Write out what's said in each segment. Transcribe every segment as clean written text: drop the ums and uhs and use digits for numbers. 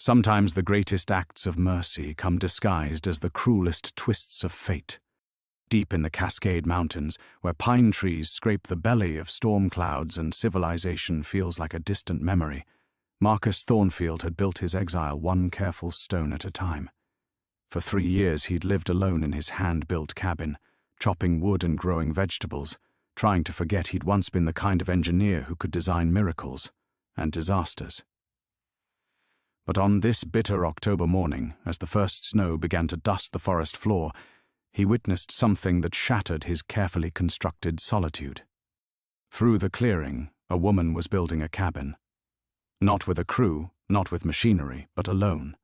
Sometimes the greatest acts of mercy come disguised as the cruelest twists of fate. Deep in the Cascade Mountains, where pine trees scrape the belly of storm clouds and civilization feels like a distant memory, Marcus Thornfield had built his exile one careful stone at a time. For 3 years he'd lived alone in his hand-built cabin, chopping wood and growing vegetables, trying to forget he'd once been the kind of engineer who could design miracles and disasters. But on this bitter October morning, as the first snow began to dust the forest floor, he witnessed something that shattered his carefully constructed solitude. Through the clearing, a woman was building a cabin. Not with a crew, not with machinery, but alone.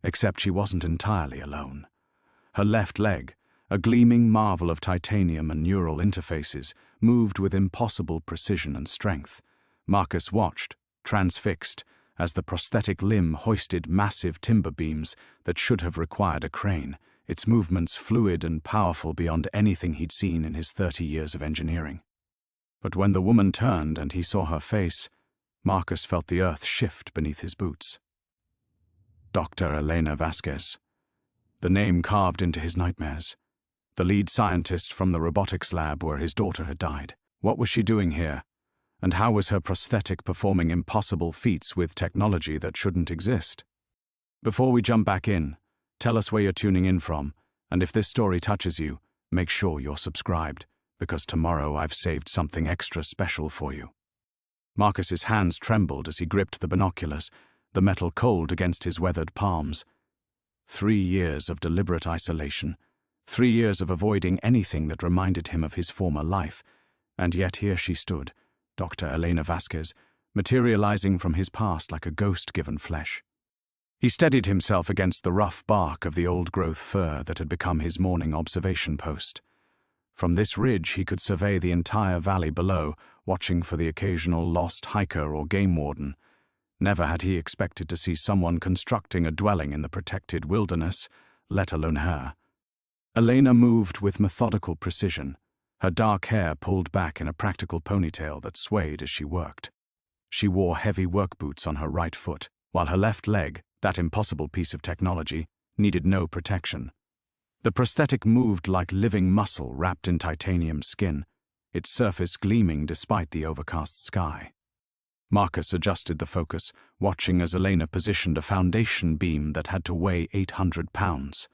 Except she wasn't entirely alone. Her left leg, a gleaming marvel of titanium and neural interfaces, moved with impossible precision and strength. Marcus watched, transfixed, as the prosthetic limb hoisted massive timber beams that should have required a crane, its movements fluid and powerful beyond anything he'd seen in his 30 years of engineering. But when the woman turned and he saw her face, Marcus felt the earth shift beneath his boots. Dr. Elena Vasquez. The name carved into his nightmares. The lead scientist from the robotics lab where his daughter had died. What was she doing here? And how was her prosthetic performing impossible feats with technology that shouldn't exist? Before we jump back in, tell us where you're tuning in from, and if this story touches you, make sure you're subscribed, because tomorrow I've saved something extra special for you. Marcus's hands trembled as he gripped the binoculars, the metal cold against his weathered palms. 3 years of deliberate isolation, 3 years of avoiding anything that reminded him of his former life, and yet here she stood, Dr. Elena Vasquez, materializing from his past like a ghost given flesh. He steadied himself against the rough bark of the old-growth fir that had become his morning observation post. From this ridge he could survey the entire valley below, watching for the occasional lost hiker or game warden. Never had he expected to see someone constructing a dwelling in the protected wilderness, let alone her. Elena moved with methodical precision, her dark hair pulled back in a practical ponytail that swayed as she worked. She wore heavy work boots on her right foot, while her left leg, that impossible piece of technology, needed no protection. The prosthetic moved like living muscle wrapped in titanium skin, its surface gleaming despite the overcast sky. Marcus adjusted the focus, watching as Elena positioned a foundation beam that had to weigh 800 pounds.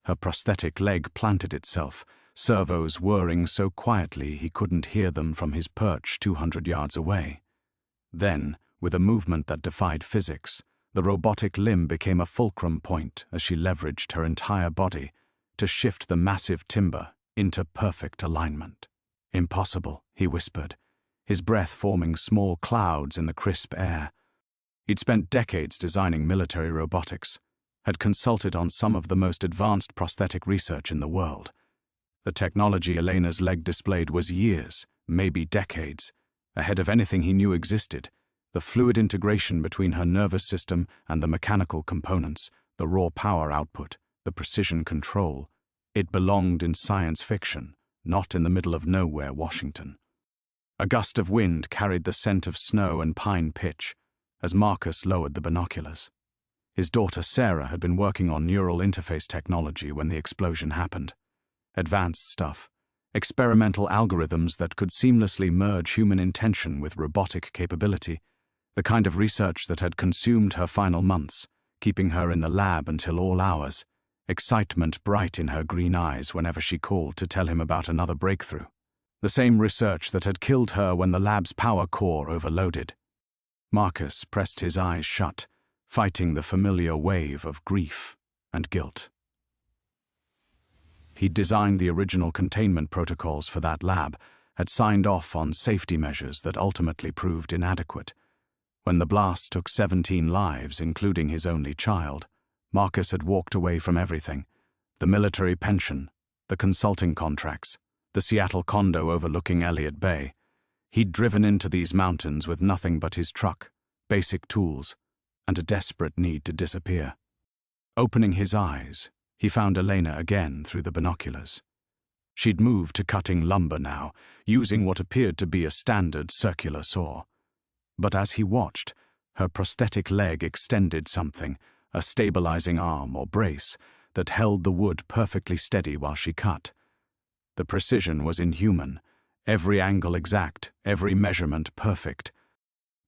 Her prosthetic leg planted itself, servos whirring so quietly he couldn't hear them from his perch 200 yards away. Then, with a movement that defied physics, the robotic limb became a fulcrum point as she leveraged her entire body to shift the massive timber into perfect alignment. "Impossible," he whispered, his breath forming small clouds in the crisp air. He'd spent decades designing military robotics, had consulted on some of the most advanced prosthetic research in the world. The technology Elena's leg displayed was years, maybe decades, ahead of anything he knew existed. The fluid integration between her nervous system and the mechanical components, the raw power output, the precision control. It belonged in science fiction, not in the middle of nowhere, Washington. A gust of wind carried the scent of snow and pine pitch as Marcus lowered the binoculars. His daughter Sarah had been working on neural interface technology when the explosion happened. Advanced stuff, experimental algorithms that could seamlessly merge human intention with robotic capability, the kind of research that had consumed her final months, keeping her in the lab until all hours, excitement bright in her green eyes whenever she called to tell him about another breakthrough. The same research that had killed her when the lab's power core overloaded. Marcus pressed his eyes shut, fighting the familiar wave of grief and guilt. He'd designed the original containment protocols for that lab, had signed off on safety measures that ultimately proved inadequate. When the blast took 17 lives, including his only child, Marcus had walked away from everything: the military pension, the consulting contracts, the Seattle condo overlooking Elliott Bay. He'd driven into these mountains with nothing but his truck, basic tools, and a desperate need to disappear. Opening his eyes, he found Elena again through the binoculars. She'd moved to cutting lumber now, using what appeared to be a standard circular saw. But as he watched, her prosthetic leg extended something, a stabilizing arm or brace that held the wood perfectly steady while she cut. The precision was inhuman, every angle exact, every measurement perfect.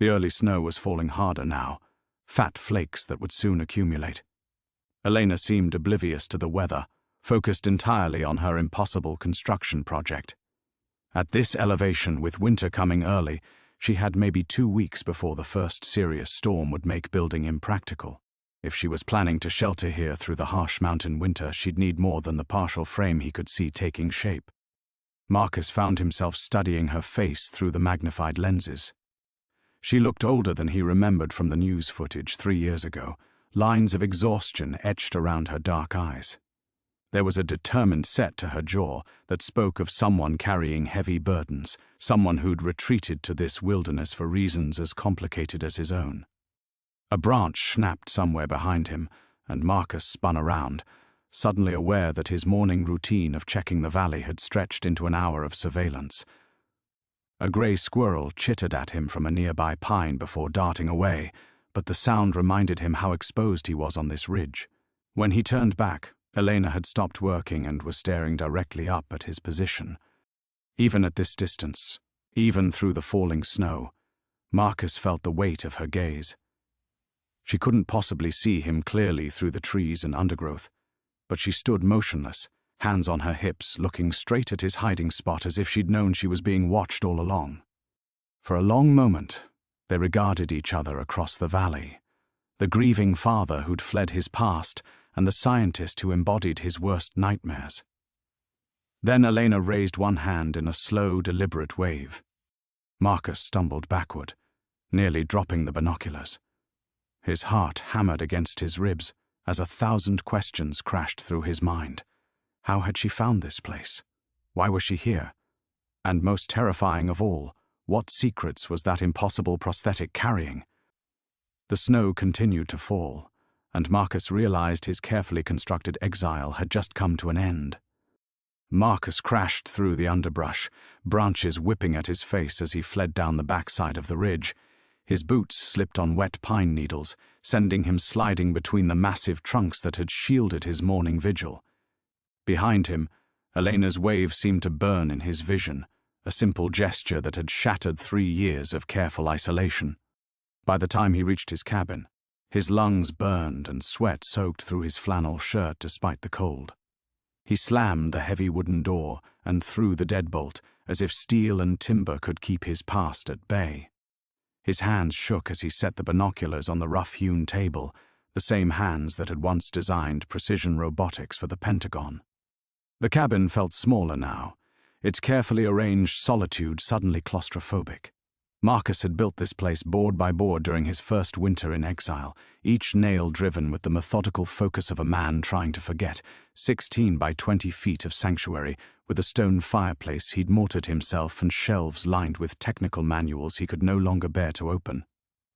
The early snow was falling harder now, fat flakes that would soon accumulate. Elena seemed oblivious to the weather, focused entirely on her impossible construction project. At this elevation, with winter coming early, she had maybe 2 weeks before the first serious storm would make building impractical. If she was planning to shelter here through the harsh mountain winter, she'd need more than the partial frame he could see taking shape. Marcus found himself studying her face through the magnified lenses. She looked older than he remembered from the news footage 3 years ago, lines of exhaustion etched around her dark eyes. There was a determined set to her jaw that spoke of someone carrying heavy burdens, someone who'd retreated to this wilderness for reasons as complicated as his own. A branch snapped somewhere behind him, and Marcus spun around, suddenly aware that his morning routine of checking the valley had stretched into an hour of surveillance. A grey squirrel chittered at him from a nearby pine before darting away, but the sound reminded him how exposed he was on this ridge. When he turned back, Elena had stopped working and was staring directly up at his position. Even at this distance, even through the falling snow, Marcus felt the weight of her gaze. She couldn't possibly see him clearly through the trees and undergrowth, but she stood motionless, hands on her hips, looking straight at his hiding spot as if she'd known she was being watched all along. For a long moment, they regarded each other across the valley, the grieving father who'd fled his past and the scientist who embodied his worst nightmares. Then Elena raised one hand in a slow, deliberate wave. Marcus stumbled backward, nearly dropping the binoculars. His heart hammered against his ribs as 1,000 questions crashed through his mind. How had she found this place? Why was she here? And most terrifying of all, what secrets was that impossible prosthetic carrying? The snow continued to fall, and Marcus realized his carefully constructed exile had just come to an end. Marcus crashed through the underbrush, branches whipping at his face as he fled down the backside of the ridge. His boots slipped on wet pine needles, sending him sliding between the massive trunks that had shielded his morning vigil. Behind him, Elena's wave seemed to burn in his vision, a simple gesture that had shattered 3 years of careful isolation. By the time he reached his cabin, his lungs burned and sweat soaked through his flannel shirt despite the cold. He slammed the heavy wooden door and threw the deadbolt, as if steel and timber could keep his past at bay. His hands shook as he set the binoculars on the rough-hewn table, the same hands that had once designed precision robotics for the Pentagon. The cabin felt smaller now, its carefully arranged solitude suddenly claustrophobic. Marcus had built this place board by board during his first winter in exile, each nail driven with the methodical focus of a man trying to forget. 16 by 20 feet of sanctuary, with a stone fireplace he'd mortared himself and shelves lined with technical manuals he could no longer bear to open.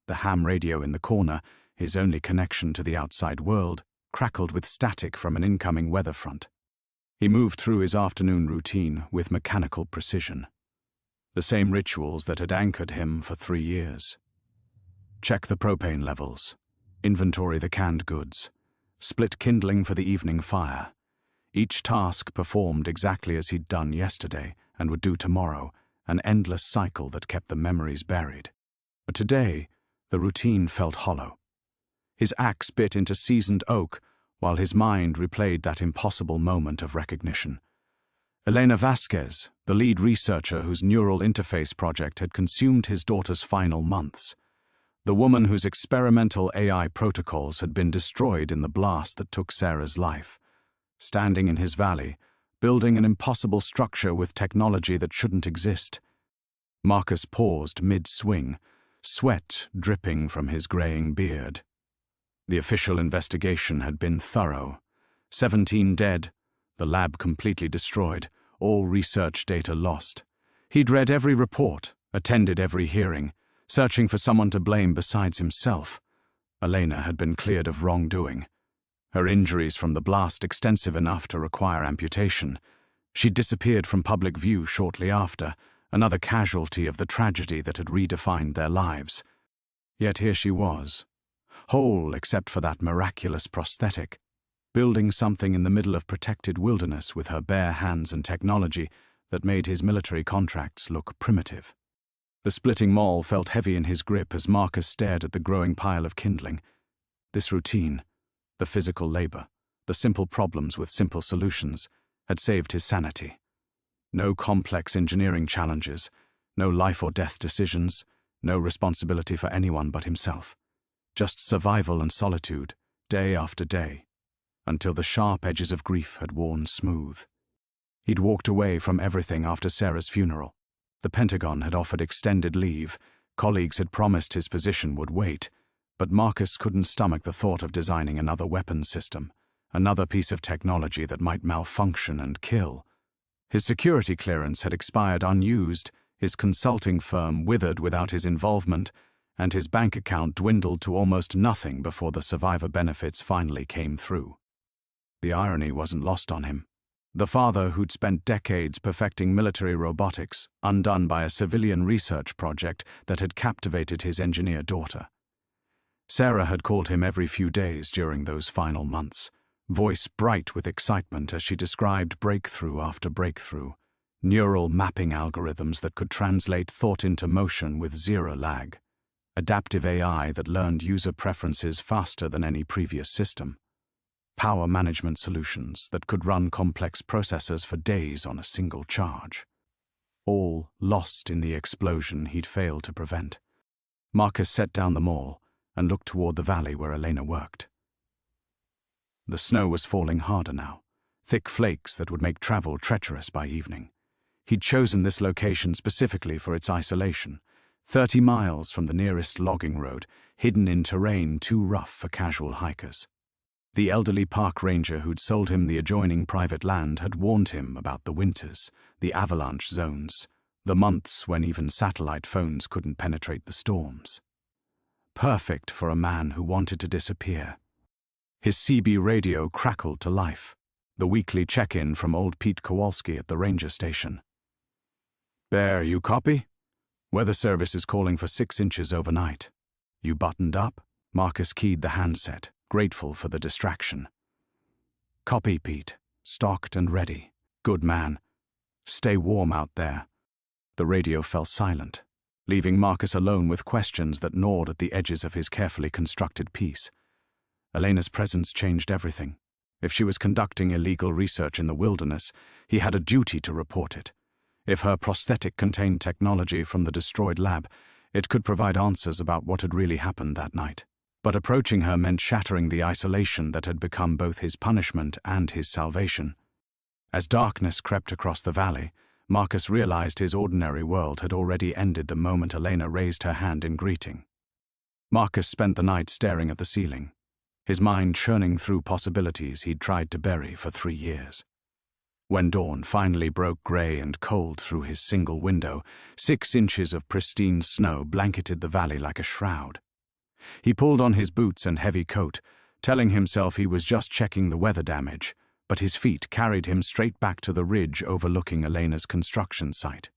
The ham radio in the corner, his only connection to the outside world, crackled with static from an incoming weather front. He moved through his afternoon routine with mechanical precision. The same rituals that had anchored him for 3 years. Check the propane levels, inventory the canned goods, split kindling for the evening fire. Each task performed exactly as he'd done yesterday and would do tomorrow, an endless cycle that kept the memories buried. But today, the routine felt hollow. His axe bit into seasoned oak while his mind replayed that impossible moment of recognition. Elena Vasquez, the lead researcher whose neural interface project had consumed his daughter's final months. The woman whose experimental AI protocols had been destroyed in the blast that took Sarah's life. Standing in his valley, building an impossible structure with technology that shouldn't exist. Marcus paused mid-swing, sweat dripping from his graying beard. The official investigation had been thorough. 17 dead, the lab completely destroyed, all research data lost. He'd read every report, attended every hearing, searching for someone to blame besides himself. Elena had been cleared of wrongdoing. Her injuries from the blast extensive enough to require amputation. She'd disappeared from public view shortly after, another casualty of the tragedy that had redefined their lives. Yet here she was, whole except for that miraculous prosthetic, building something in the middle of protected wilderness with her bare hands and technology that made his military contracts look primitive. The splitting maul felt heavy in his grip as Marcus stared at the growing pile of kindling. This routine, the physical labor, the simple problems with simple solutions, had saved his sanity. No complex engineering challenges, no life or death decisions, no responsibility for anyone but himself. Just survival and solitude, day after day, until the sharp edges of grief had worn smooth. He'd walked away from everything after Sarah's funeral. The Pentagon had offered extended leave, colleagues had promised his position would wait, but Marcus couldn't stomach the thought of designing another weapons system, another piece of technology that might malfunction and kill. His security clearance had expired unused, his consulting firm withered without his involvement, and his bank account dwindled to almost nothing before the survivor benefits finally came through. The irony wasn't lost on him. The father who'd spent decades perfecting military robotics, undone by a civilian research project that had captivated his engineer daughter. Sarah had called him every few days during those final months, voice bright with excitement as she described breakthrough after breakthrough, neural mapping algorithms that could translate thought into motion with zero lag, adaptive AI that learned user preferences faster than any previous system, power management solutions that could run complex processors for days on a single charge. All lost in the explosion he'd failed to prevent. Marcus set down the maul and looked toward the valley where Elena worked. The snow was falling harder now, thick flakes that would make travel treacherous by evening. He'd chosen this location specifically for its isolation, 30 miles from the nearest logging road, hidden in terrain too rough for casual hikers. The elderly park ranger who'd sold him the adjoining private land had warned him about the winters, the avalanche zones, the months when even satellite phones couldn't penetrate the storms. Perfect for a man who wanted to disappear. His CB radio crackled to life, the weekly check-in from old Pete Kowalski at the ranger station. "Bear, you copy? Weather service is calling for 6 inches overnight. You buttoned up?" Marcus keyed the handset, grateful for the distraction. "Copy, Pete. Stocked and ready. Good man. Stay warm out there." The radio fell silent, leaving Marcus alone with questions that gnawed at the edges of his carefully constructed piece. Elena's presence changed everything. If she was conducting illegal research in the wilderness, he had a duty to report it. If her prosthetic contained technology from the destroyed lab, it could provide answers about what had really happened that night. But approaching her meant shattering the isolation that had become both his punishment and his salvation. As darkness crept across the valley, Marcus realized his ordinary world had already ended the moment Elena raised her hand in greeting. Marcus spent the night staring at the ceiling, his mind churning through possibilities he'd tried to bury for 3 years. When dawn finally broke gray and cold through his single window, 6 inches of pristine snow blanketed the valley like a shroud. He pulled on his boots and heavy coat, telling himself he was just checking the weather damage, but his feet carried him straight back to the ridge overlooking Elena's construction site.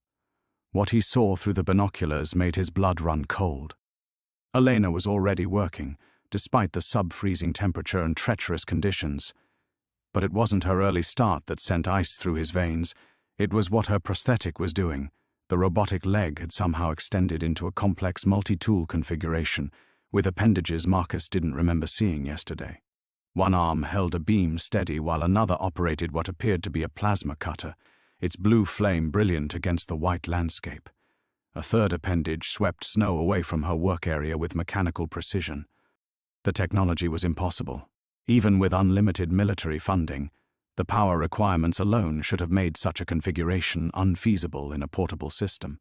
What he saw through the binoculars made his blood run cold. Elena was already working, despite the sub-freezing temperature and treacherous conditions. But it wasn't her early start that sent ice through his veins. It was what her prosthetic was doing. The robotic leg had somehow extended into a complex multi-tool configuration, with appendages Marcus didn't remember seeing yesterday. One arm held a beam steady while another operated what appeared to be a plasma cutter, its blue flame brilliant against the white landscape. A third appendage swept snow away from her work area with mechanical precision. The technology was impossible. Even with unlimited military funding, the power requirements alone should have made such a configuration unfeasible in a portable system.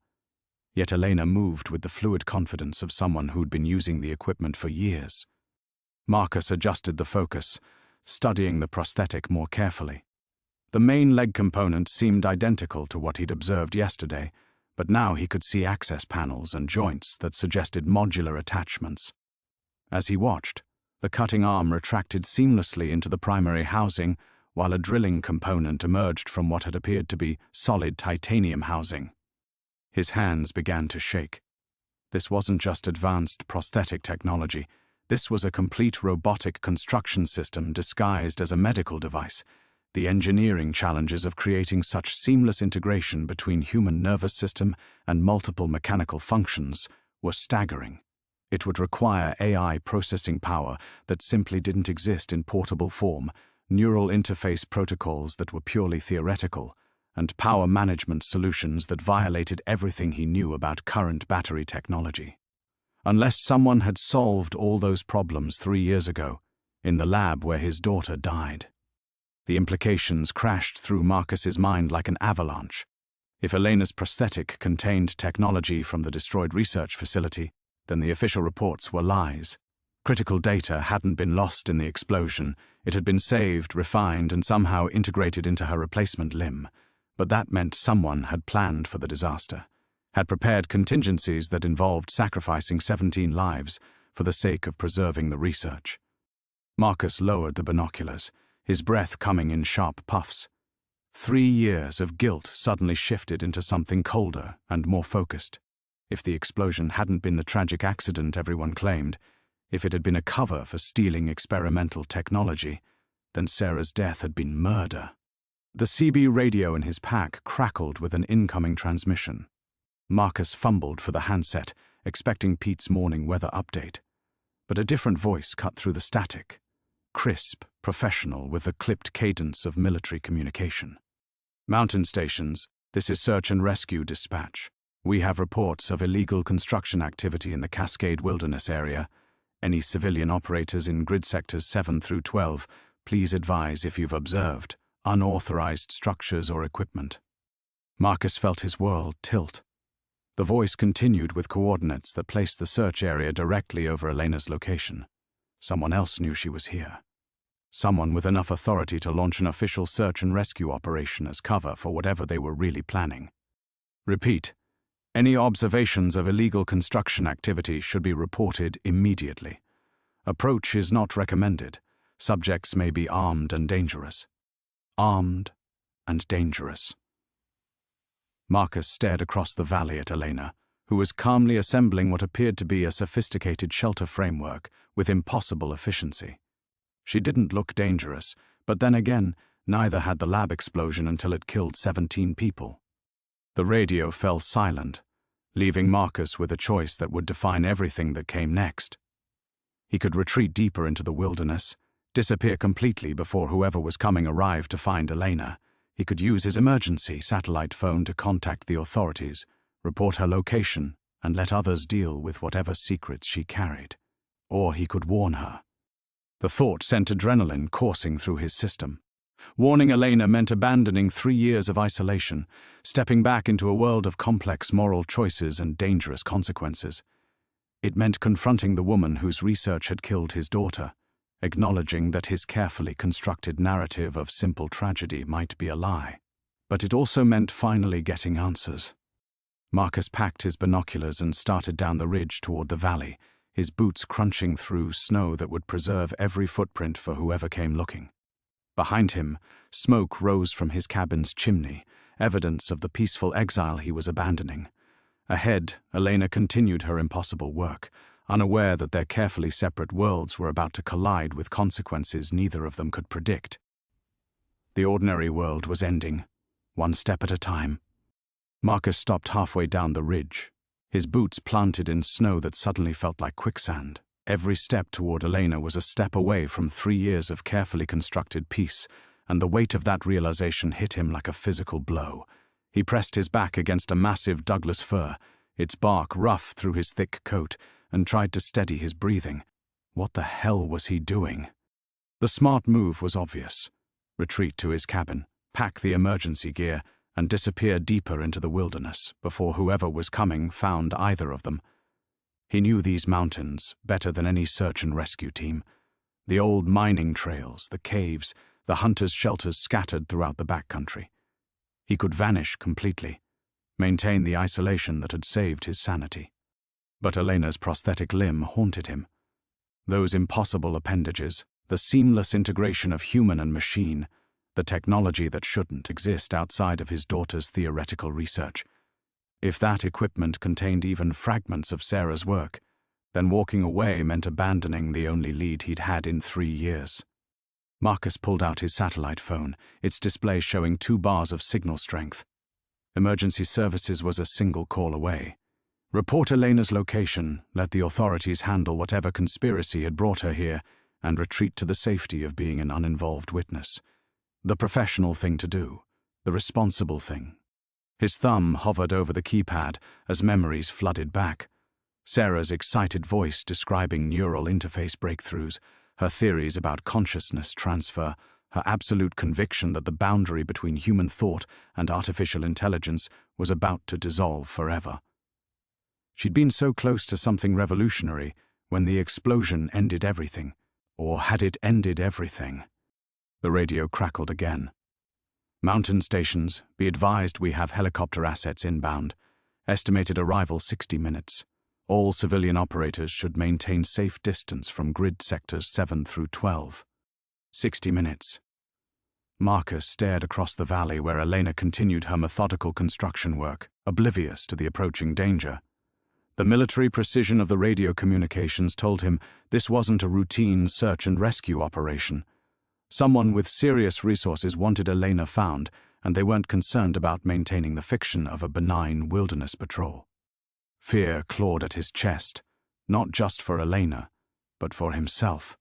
Yet Elena moved with the fluid confidence of someone who'd been using the equipment for years. Marcus adjusted the focus, studying the prosthetic more carefully. The main leg component seemed identical to what he'd observed yesterday, but now he could see access panels and joints that suggested modular attachments. As he watched, the cutting arm retracted seamlessly into the primary housing, while a drilling component emerged from what had appeared to be solid titanium housing. His hands began to shake. This wasn't just advanced prosthetic technology. This was a complete robotic construction system disguised as a medical device. The engineering challenges of creating such seamless integration between human nervous system and multiple mechanical functions were staggering. It would require AI processing power that simply didn't exist in portable form, neural interface protocols that were purely theoretical, and power management solutions that violated everything he knew about current battery technology. Unless someone had solved all those problems 3 years ago, in the lab where his daughter died. The implications crashed through Marcus's mind like an avalanche. If Elena's prosthetic contained technology from the destroyed research facility, then the official reports were lies. Critical data hadn't been lost in the explosion. It had been saved, refined, and somehow integrated into her replacement limb. But that meant someone had planned for the disaster, had prepared contingencies that involved sacrificing 17 lives for the sake of preserving the research. Marcus lowered the binoculars, his breath coming in sharp puffs. 3 years of guilt suddenly shifted into something colder and more focused. If the explosion hadn't been the tragic accident everyone claimed, if it had been a cover for stealing experimental technology, then Sarah's death had been murder. The CB radio in his pack crackled with an incoming transmission. Marcus fumbled for the handset, expecting Pete's morning weather update. But a different voice cut through the static, crisp, professional, with the clipped cadence of military communication. "Mountain stations, this is search and rescue dispatch. We have reports of illegal construction activity in the Cascade Wilderness area. Any civilian operators in grid sectors 7 through 12, please advise if you've observed unauthorized structures or equipment." Marcus felt his world tilt. The voice continued with coordinates that placed the search area directly over Elena's location. Someone else knew she was here. Someone with enough authority to launch an official search and rescue operation as cover for whatever they were really planning. "Repeat. Any observations of illegal construction activity should be reported immediately. Approach is not recommended. Subjects may be armed and dangerous." Armed and dangerous. Marcus stared across the valley at Elena, who was calmly assembling what appeared to be a sophisticated shelter framework with impossible efficiency. She didn't look dangerous, but then again, neither had the lab explosion until it killed 17 people. The radio fell silent, leaving Marcus with a choice that would define everything that came next. He could retreat deeper into the wilderness, disappear completely before whoever was coming arrived to find Elena. He could use his emergency satellite phone to contact the authorities, report her location, and let others deal with whatever secrets she carried. Or he could warn her. The thought sent adrenaline coursing through his system. Warning Elena meant abandoning 3 years of isolation, stepping back into a world of complex moral choices and dangerous consequences. It meant confronting the woman whose research had killed his daughter, acknowledging that his carefully constructed narrative of simple tragedy might be a lie. But it also meant finally getting answers. Marcus packed his binoculars and started down the ridge toward the valley, his boots crunching through snow that would preserve every footprint for whoever came looking. Behind him, smoke rose from his cabin's chimney, evidence of the peaceful exile he was abandoning. Ahead, Elena continued her impossible work, unaware that their carefully separate worlds were about to collide with consequences neither of them could predict. The ordinary world was ending, one step at a time. Marcus stopped halfway down the ridge, his boots planted in snow that suddenly felt like quicksand. Every step toward Elena was a step away from 3 years of carefully constructed peace, and the weight of that realization hit him like a physical blow. He pressed his back against a massive Douglas fir, its bark rough through his thick coat, and tried to steady his breathing. What the hell was he doing? The smart move was obvious. Retreat to his cabin, pack the emergency gear, and disappear deeper into the wilderness before whoever was coming found either of them. He knew these mountains better than any search and rescue team. The old mining trails, the caves, the hunters' shelters scattered throughout the backcountry. He could vanish completely, maintain the isolation that had saved his sanity. But Elena's prosthetic limb haunted him. Those impossible appendages, the seamless integration of human and machine, the technology that shouldn't exist outside of his daughter's theoretical research. If that equipment contained even fragments of Sarah's work, Then walking away meant abandoning the only lead he'd had in 3 years. Marcus pulled out his satellite phone, its display showing 2 bars of signal strength. Emergency services was a single call away. Report Elena's location, let the authorities handle whatever conspiracy had brought her here, and retreat to the safety of being an uninvolved witness. The professional thing to do, the responsible thing. His thumb hovered over the keypad as memories flooded back. Sarah's excited voice describing neural interface breakthroughs, her theories about consciousness transfer, her absolute conviction that the boundary between human thought and artificial intelligence was about to dissolve forever. She'd been so close to something revolutionary when the explosion ended everything. Or had it ended everything? The radio crackled again. Mountain stations, be advised we have helicopter assets inbound. Estimated arrival 60 minutes. All civilian operators should maintain safe distance from grid sectors 7 through 12. 60 minutes. Marcus stared across the valley where Elena continued her methodical construction work, oblivious to the approaching danger. The military precision of the radio communications told him this wasn't a routine search and rescue operation. Someone with serious resources wanted Elena found, and they weren't concerned about maintaining the fiction of a benign wilderness patrol. Fear clawed at his chest, not just for Elena, but for himself.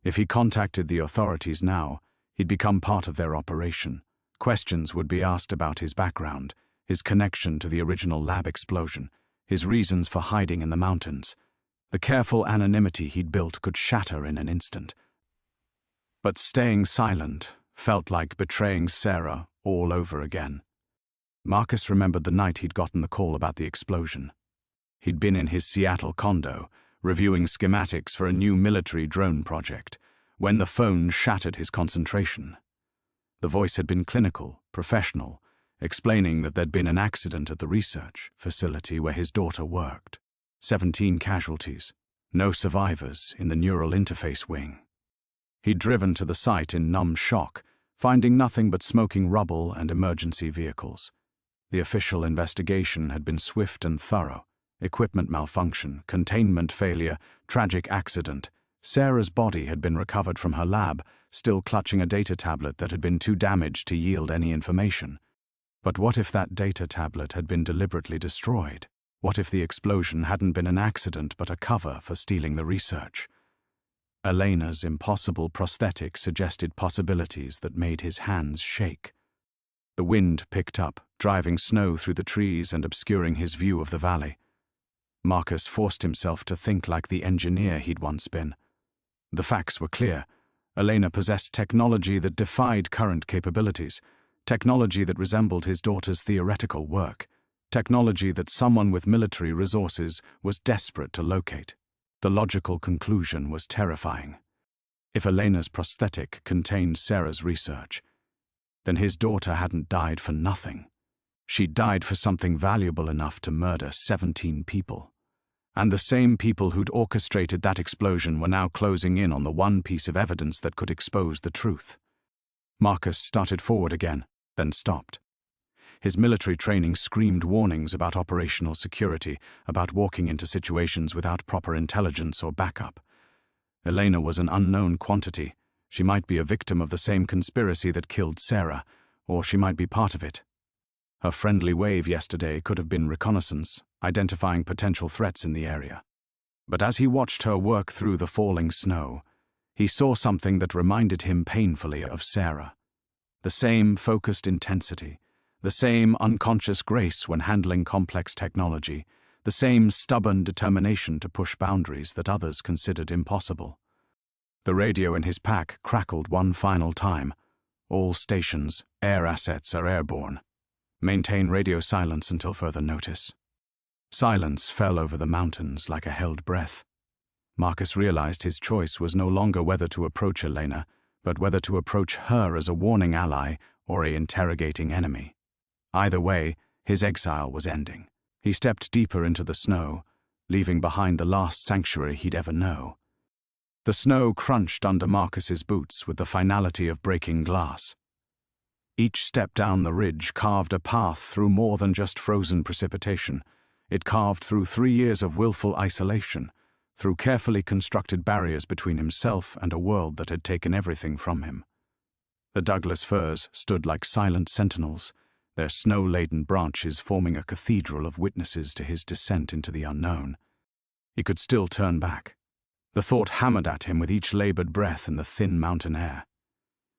If he contacted the authorities now, he'd become part of their operation. Questions would be asked about his background, his connection to the original lab explosion, his reasons for hiding in the mountains. The careful anonymity he'd built could shatter in an instant. But staying silent felt like betraying Sarah all over again. Marcus remembered the night he'd gotten the call about the explosion. He'd been in his Seattle condo, reviewing schematics for a new military drone project, when the phone shattered his concentration. The voice had been clinical, professional, explaining that there'd been an accident at the research facility where his daughter worked. 17 casualties, no survivors in the neural interface wing. He'd driven to the site in numb shock, finding nothing but smoking rubble and emergency vehicles. The official investigation had been swift and thorough. Equipment malfunction, containment failure, tragic accident. Sarah's body had been recovered from her lab, still clutching a data tablet that had been too damaged to yield any information. But what if that data tablet had been deliberately destroyed? What if the explosion hadn't been an accident but a cover for stealing the research? Elena's impossible prosthetic suggested possibilities that made his hands shake. The wind picked up, driving snow through the trees and obscuring his view of the valley. Marcus forced himself to think like the engineer he'd once been. The facts were clear. Elena possessed technology that defied current capabilities, technology that resembled his daughter's theoretical work, technology that someone with military resources was desperate to locate. The logical conclusion was terrifying. If Elena's prosthetic contained Sarah's research, then his daughter hadn't died for nothing. She died for something valuable enough to murder 17 people. And the same people who'd orchestrated that explosion were now closing in on the one piece of evidence that could expose the truth. Marcus started forward again, then stopped. His military training screamed warnings about operational security, about walking into situations without proper intelligence or backup. Elena was an unknown quantity. She might be a victim of the same conspiracy that killed Sarah, or she might be part of it. Her friendly wave yesterday could have been reconnaissance, identifying potential threats in the area. But as he watched her work through the falling snow, he saw something that reminded him painfully of Sarah. The same focused intensity, the same unconscious grace when handling complex technology, the same stubborn determination to push boundaries that others considered impossible. The radio in his pack crackled one final time. All stations, air assets are airborne. Maintain radio silence until further notice. Silence fell over the mountains like a held breath. Marcus realized his choice was no longer whether to approach Elena, but whether to approach her as a warning ally or an interrogating enemy. Either way, his exile was ending. He stepped deeper into the snow, leaving behind the last sanctuary he'd ever know. The snow crunched under Marcus's boots with the finality of breaking glass. Each step down the ridge carved a path through more than just frozen precipitation. It carved through 3 years of willful isolation, through carefully constructed barriers between himself and a world that had taken everything from him. The Douglas firs stood like silent sentinels, their snow-laden branches forming a cathedral of witnesses to his descent into the unknown. He could still turn back. The thought hammered at him with each labored breath in the thin mountain air.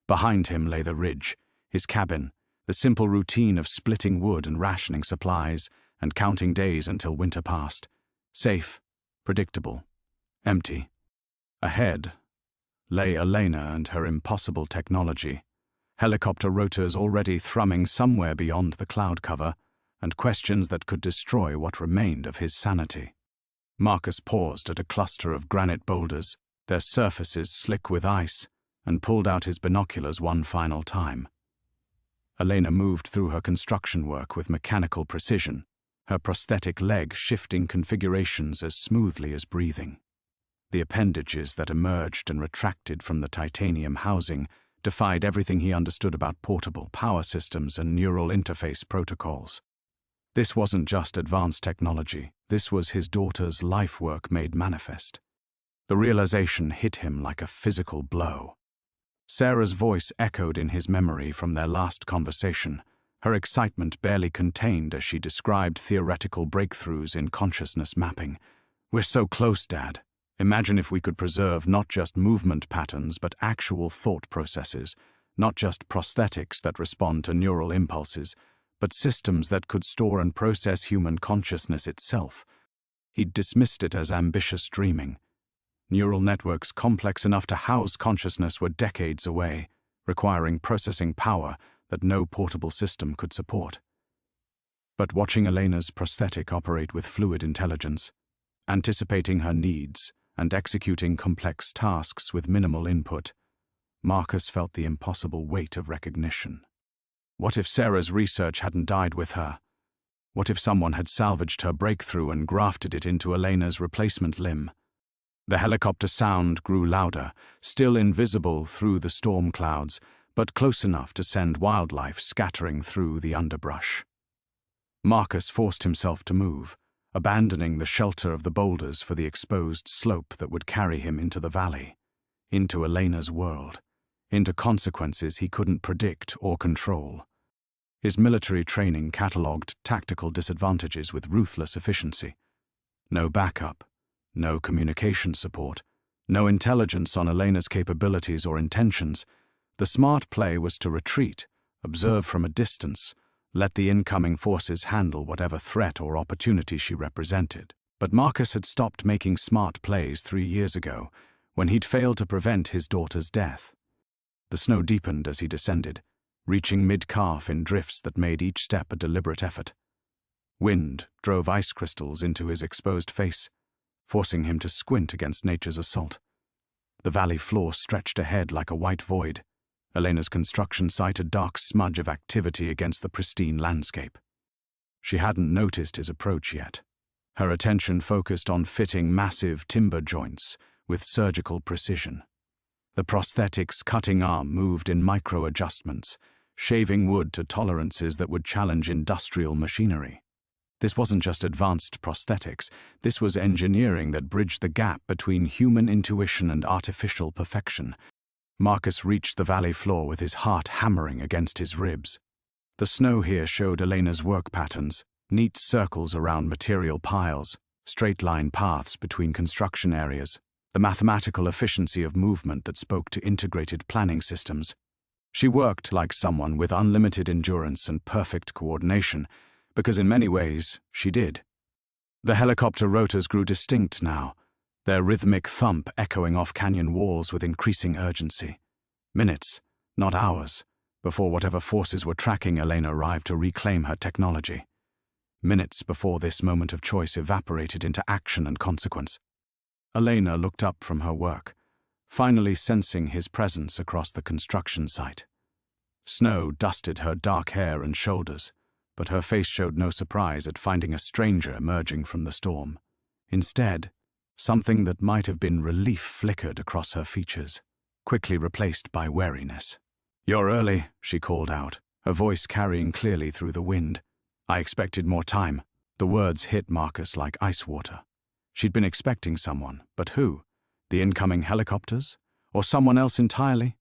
Behind him lay the ridge, his cabin, the simple routine of splitting wood and rationing supplies and counting days until winter passed. Safe, predictable, empty. Ahead lay Elena and her impossible technology, helicopter rotors already thrumming somewhere beyond the cloud cover, and questions that could destroy what remained of his sanity. Marcus paused at a cluster of granite boulders, their surfaces slick with ice, and pulled out his binoculars one final time. Elena moved through her construction work with mechanical precision, her prosthetic leg shifting configurations as smoothly as breathing. The appendages that emerged and retracted from the titanium housing defied everything he understood about portable power systems and neural interface protocols. This wasn't just advanced technology, this was his daughter's life work made manifest. The realization hit him like a physical blow. Sarah's voice echoed in his memory from their last conversation, her excitement barely contained as she described theoretical breakthroughs in consciousness mapping. "We're so close, Dad. Imagine if we could preserve not just movement patterns but actual thought processes, not just prosthetics that respond to neural impulses, but systems that could store and process human consciousness itself." He'd dismissed it as ambitious dreaming. Neural networks complex enough to house consciousness were decades away, requiring processing power that no portable system could support. But watching Elena's prosthetic operate with fluid intelligence, anticipating her needs and executing complex tasks with minimal input, Marcus felt the impossible weight of recognition. What if Sarah's research hadn't died with her? What if someone had salvaged her breakthrough and grafted it into Elena's replacement limb? The helicopter sound grew louder, still invisible through the storm clouds, but close enough to send wildlife scattering through the underbrush. Marcus forced himself to move, abandoning the shelter of the boulders for the exposed slope that would carry him into the valley, into Elena's world, into consequences he couldn't predict or control. His military training catalogued tactical disadvantages with ruthless efficiency. No backup, no communication support, no intelligence on Elena's capabilities or intentions. The smart play was to retreat, observe from a distance, let the incoming forces handle whatever threat or opportunity she represented. But Marcus had stopped making smart plays 3 years ago, when he'd failed to prevent his daughter's death. The snow deepened as he descended, reaching mid-calf in drifts that made each step a deliberate effort. Wind drove ice crystals into his exposed face, forcing him to squint against nature's assault. The valley floor stretched ahead like a white void, Elena's construction site a dark smudge of activity against the pristine landscape. She hadn't noticed his approach yet. Her attention focused on fitting massive timber joints with surgical precision. The prosthetic's cutting arm moved in micro-adjustments, shaving wood to tolerances that would challenge industrial machinery. This wasn't just advanced prosthetics, this was engineering that bridged the gap between human intuition and artificial perfection. Marcus reached the valley floor with his heart hammering against his ribs. The snow here showed Elena's work patterns, neat circles around material piles, straight-line paths between construction areas, the mathematical efficiency of movement that spoke to integrated planning systems. She worked like someone with unlimited endurance and perfect coordination, because in many ways, she did. The helicopter rotors grew distinct now, their rhythmic thump echoing off canyon walls with increasing urgency. Minutes, not hours, before whatever forces were tracking Elena arrived to reclaim her technology. Minutes before this moment of choice evaporated into action and consequence. Elena looked up from her work, finally sensing his presence across the construction site. Snow dusted her dark hair and shoulders, but her face showed no surprise at finding a stranger emerging from the storm. Instead, something that might have been relief flickered across her features, quickly replaced by wariness. "You're early," she called out, her voice carrying clearly through the wind. "I expected more time." The words hit Marcus like ice water. She'd been expecting someone, but who? The incoming helicopters? Or someone else entirely?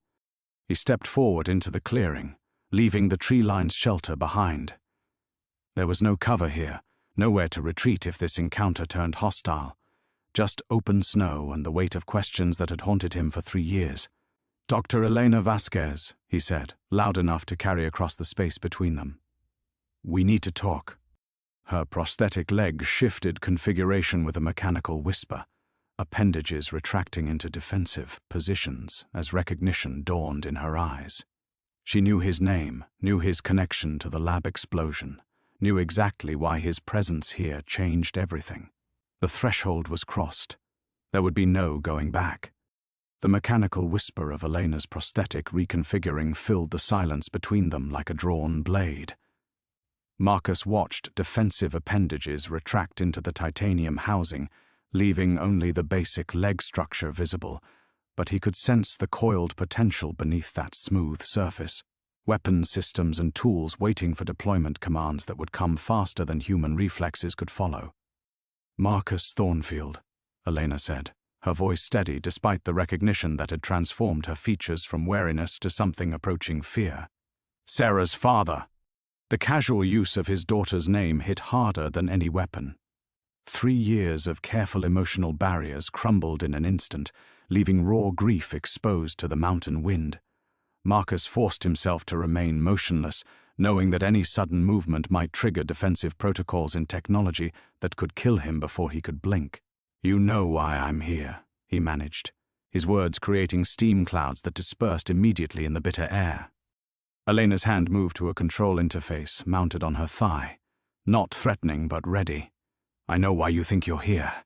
He stepped forward into the clearing, leaving the tree-lined shelter behind. There was no cover here, nowhere to retreat if this encounter turned hostile. Just open snow and the weight of questions that had haunted him for 3 years. "Dr. Elena Vasquez," he said, loud enough to carry across the space between them. "We need to talk." Her prosthetic leg shifted configuration with a mechanical whisper, appendages retracting into defensive positions as recognition dawned in her eyes. She knew his name, knew his connection to the lab explosion, knew exactly why his presence here changed everything. The threshold was crossed. There would be no going back. The mechanical whisper of Elena's prosthetic reconfiguring filled the silence between them like a drawn blade. Marcus watched defensive appendages retract into the titanium housing, leaving only the basic leg structure visible, but he could sense the coiled potential beneath that smooth surface. Weapon systems and tools waiting for deployment commands that would come faster than human reflexes could follow. "Marcus Thornfield," Elena said, her voice steady despite the recognition that had transformed her features from wariness to something approaching fear. "Sarah's father." The casual use of his daughter's name hit harder than any weapon. 3 years of careful emotional barriers crumbled in an instant, leaving raw grief exposed to the mountain wind. Marcus forced himself to remain motionless, knowing that any sudden movement might trigger defensive protocols in technology that could kill him before he could blink. "You know why I'm here," he managed, his words creating steam clouds that dispersed immediately in the bitter air. Elena's hand moved to a control interface mounted on her thigh, not threatening but ready. "I know why you think you're here,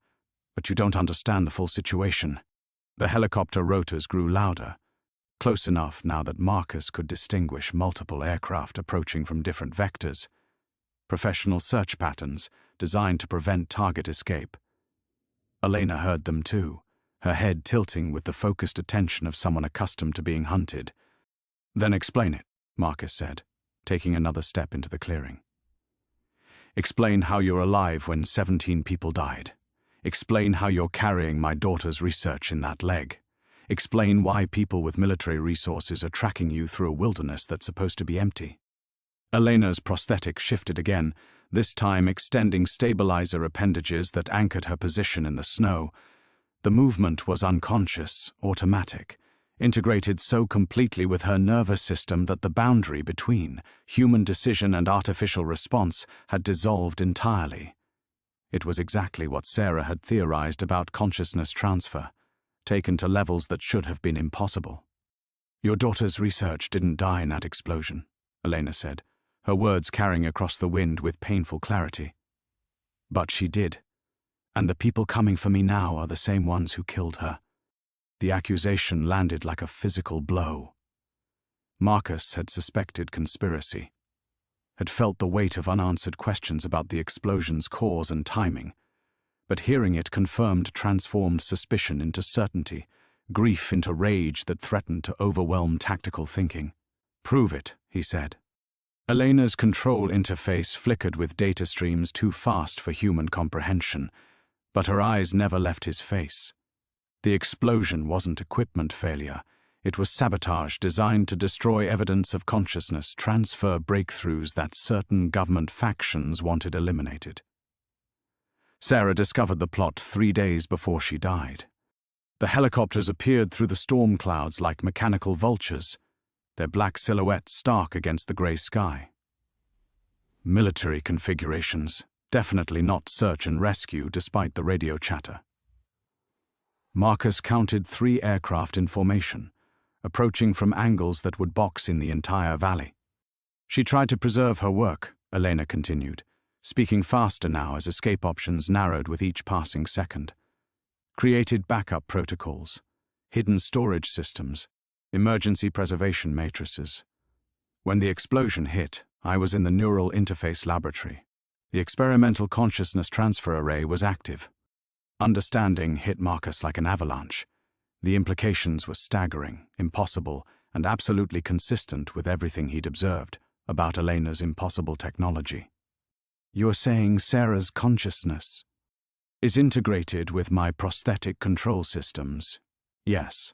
but you don't understand the full situation." The helicopter rotors grew louder, close enough now that Marcus could distinguish multiple aircraft approaching from different vectors. Professional search patterns designed to prevent target escape. Elena heard them too, her head tilting with the focused attention of someone accustomed to being hunted. "Then explain it," Marcus said, taking another step into the clearing. "Explain how you're alive when 17 people died. Explain how you're carrying my daughter's research in that leg. Explain why people with military resources are tracking you through a wilderness that's supposed to be empty." Elena's prosthetic shifted again, this time extending stabilizer appendages that anchored her position in the snow. The movement was unconscious, automatic, integrated so completely with her nervous system that the boundary between human decision and artificial response had dissolved entirely. It was exactly what Sarah had theorized about consciousness transfer, taken to levels that should have been impossible. "Your daughter's research didn't die in that explosion," Elena said, her words carrying across the wind with painful clarity. "But she did, and the people coming for me now are the same ones who killed her." The accusation landed like a physical blow. Marcus had suspected conspiracy, had felt the weight of unanswered questions about the explosion's cause and timing, but hearing it confirmed transformed suspicion into certainty, grief into rage that threatened to overwhelm tactical thinking. "Prove it," he said. Elena's control interface flickered with data streams too fast for human comprehension, but her eyes never left his face. The explosion wasn't equipment failure. It was sabotage designed to destroy evidence of consciousness transfer breakthroughs that certain government factions wanted eliminated. Sarah discovered the plot 3 days before she died. The helicopters appeared through the storm clouds like mechanical vultures, their black silhouettes stark against the grey sky. Military configurations, definitely not search and rescue despite the radio chatter. Marcus counted 3 aircraft in formation, approaching from angles that would box in the entire valley. She tried to preserve her work, Elena continued, speaking faster now as escape options narrowed with each passing second. Created backup protocols, hidden storage systems, emergency preservation matrices. When the explosion hit, I was in the neural interface laboratory. The experimental consciousness transfer array was active. Understanding hit Marcus like an avalanche. The implications were staggering, impossible, and absolutely consistent with everything he'd observed about Elena's impossible technology. You're saying Sarah's consciousness is integrated with my prosthetic control systems? Yes.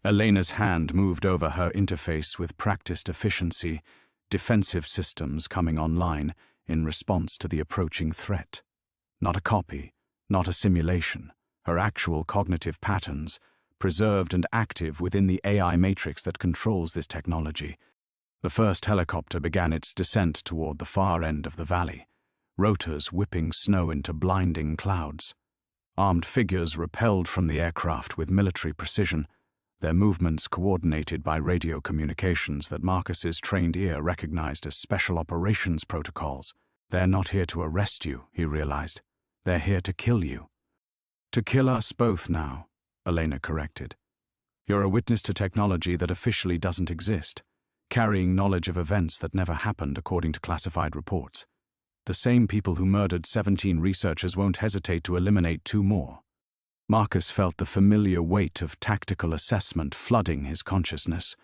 Elena's hand moved over her interface with practiced efficiency, defensive systems coming online in response to the approaching threat. Not a copy, not a simulation, her actual cognitive patterns, preserved and active within the AI matrix that controls this technology. The first helicopter began its descent toward the far end of the valley, rotors whipping snow into blinding clouds. Armed figures rappelled from the aircraft with military precision, their movements coordinated by radio communications that Marcus's trained ear recognized as special operations protocols. They're not here to arrest you, he realized. They're here to kill you. To kill us both now, Elena corrected. You're a witness to technology that officially doesn't exist, carrying knowledge of events that never happened according to classified reports. The same people who murdered 17 researchers won't hesitate to eliminate 2 more. Marcus felt the familiar weight of tactical assessment flooding his consciousness.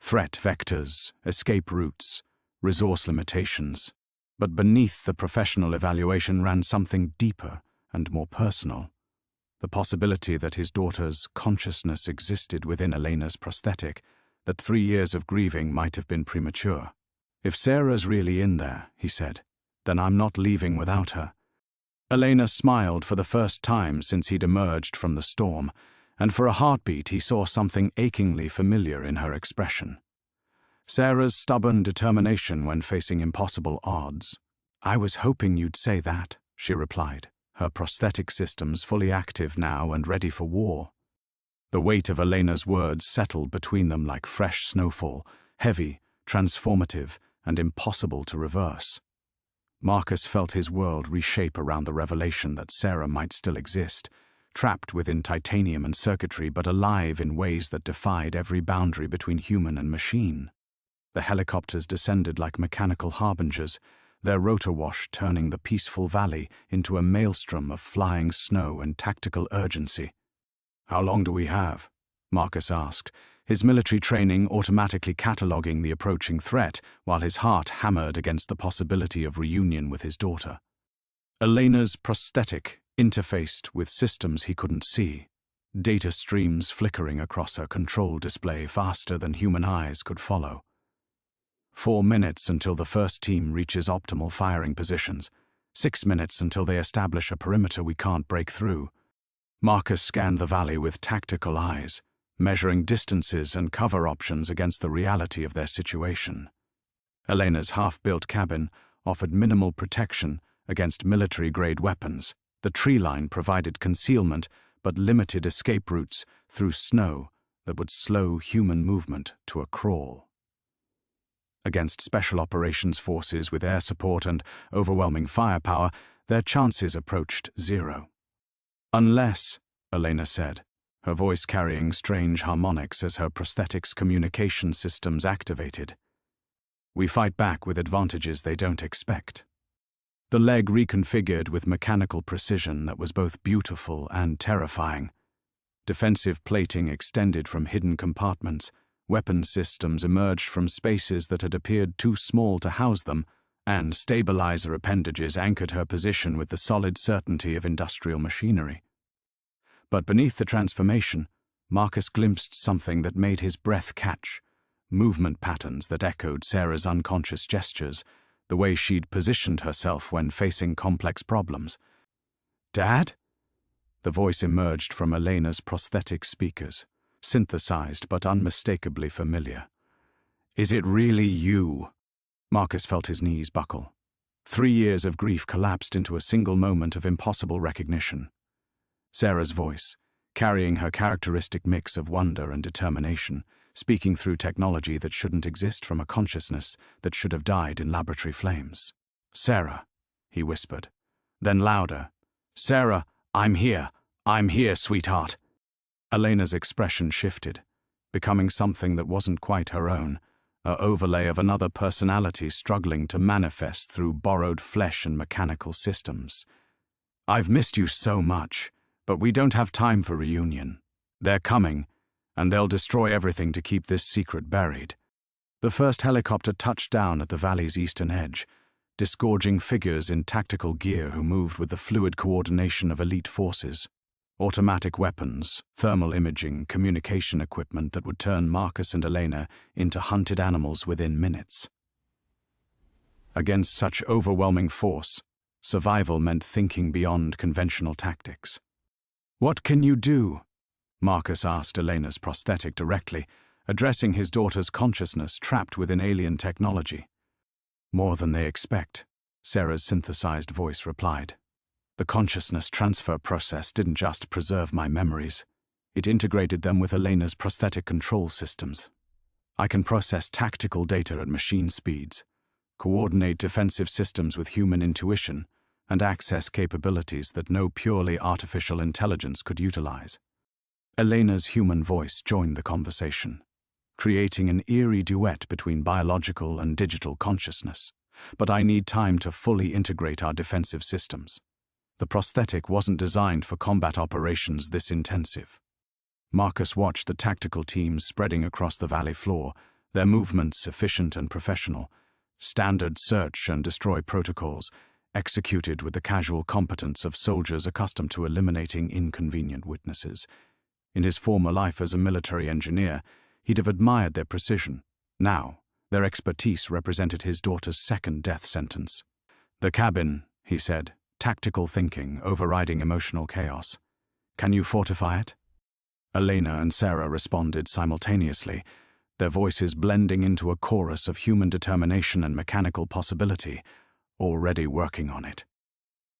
Threat vectors, escape routes, resource limitations. But beneath the professional evaluation ran something deeper and more personal. The possibility that his daughter's consciousness existed within Elena's prosthetic, that 3 years of grieving might have been premature. If Sarah's really in there, he said, then I'm not leaving without her. Elena smiled for the first time since he'd emerged from the storm, and for a heartbeat he saw something achingly familiar in her expression. Sarah's stubborn determination when facing impossible odds. I was hoping you'd say that, she replied, her prosthetic systems fully active now and ready for war. The weight of Elena's words settled between them like fresh snowfall, heavy, transformative, and impossible to reverse. Marcus felt his world reshape around the revelation that Sarah might still exist, trapped within titanium and circuitry but alive in ways that defied every boundary between human and machine. The helicopters descended like mechanical harbingers, their rotor wash turning the peaceful valley into a maelstrom of flying snow and tactical urgency. How long do we have? Marcus asked, his military training automatically cataloguing the approaching threat while his heart hammered against the possibility of reunion with his daughter. Elena's prosthetic interfaced with systems he couldn't see, data streams flickering across her control display faster than human eyes could follow. 4 minutes until the first team reaches optimal firing positions, 6 minutes until they establish a perimeter we can't break through. Marcus scanned the valley with tactical eyes, measuring distances and cover options against the reality of their situation. Elena's half-built cabin offered minimal protection against military-grade weapons. The tree line provided concealment but limited escape routes through snow that would slow human movement to a crawl. Against special operations forces with air support and overwhelming firepower, their chances approached 0. Unless, Elena said, her voice carrying strange harmonics as her prosthetics communication systems activated. We fight back with advantages they don't expect. The leg reconfigured with mechanical precision that was both beautiful and terrifying. Defensive plating extended from hidden compartments, weapon systems emerged from spaces that had appeared too small to house them, and stabilizer appendages anchored her position with the solid certainty of industrial machinery. But beneath the transformation, Marcus glimpsed something that made his breath catch, movement patterns that echoed Sarah's unconscious gestures, the way she'd positioned herself when facing complex problems. Dad? The voice emerged from Elena's prosthetic speakers, synthesized but unmistakably familiar. Is it really you? Marcus felt his knees buckle. 3 years of grief collapsed into a single moment of impossible recognition. Sarah's voice, carrying her characteristic mix of wonder and determination, speaking through technology that shouldn't exist from a consciousness that should have died in laboratory flames. Sarah, he whispered. Then louder. Sarah, I'm here, sweetheart. Elena's expression shifted, becoming something that wasn't quite her own, an overlay of another personality struggling to manifest through borrowed flesh and mechanical systems. I've missed you so much, but we don't have time for reunion. They're coming, and they'll destroy everything to keep this secret buried. The first helicopter touched down at the valley's eastern edge, 3 minutes disgorging figures in tactical gear who moved with the fluid coordination of elite forces. Automatic weapons, thermal imaging, communication equipment that would turn Marcus and Elena into hunted animals within minutes. Against such overwhelming force, survival meant thinking beyond conventional tactics. "What can you do?" Marcus asked Elena's prosthetic directly, addressing his daughter's consciousness trapped within alien technology. "More than they expect," Sarah's synthesized voice replied. "The consciousness transfer process didn't just preserve my memories. It integrated them with Elena's prosthetic control systems. I can process tactical data at machine speeds, coordinate defensive systems with human intuition, and access capabilities that no purely artificial intelligence could utilize." Elena's human voice joined the conversation, creating an eerie duet between biological and digital consciousness. "But I need time to fully integrate our defensive systems. The prosthetic wasn't designed for combat operations this intensive." Marcus watched the tactical teams spreading across the valley floor, their movements efficient and professional, standard search and destroy protocols, executed with the casual competence of soldiers accustomed to eliminating inconvenient witnesses. In his former life as a military engineer, he'd have admired their precision. Now, their expertise represented his daughter's second death sentence. "The cabin," he said, tactical thinking overriding emotional chaos. "Can you fortify it?" Elena and Sarah responded simultaneously, their voices blending into a chorus of human determination and mechanical possibility, already working on it.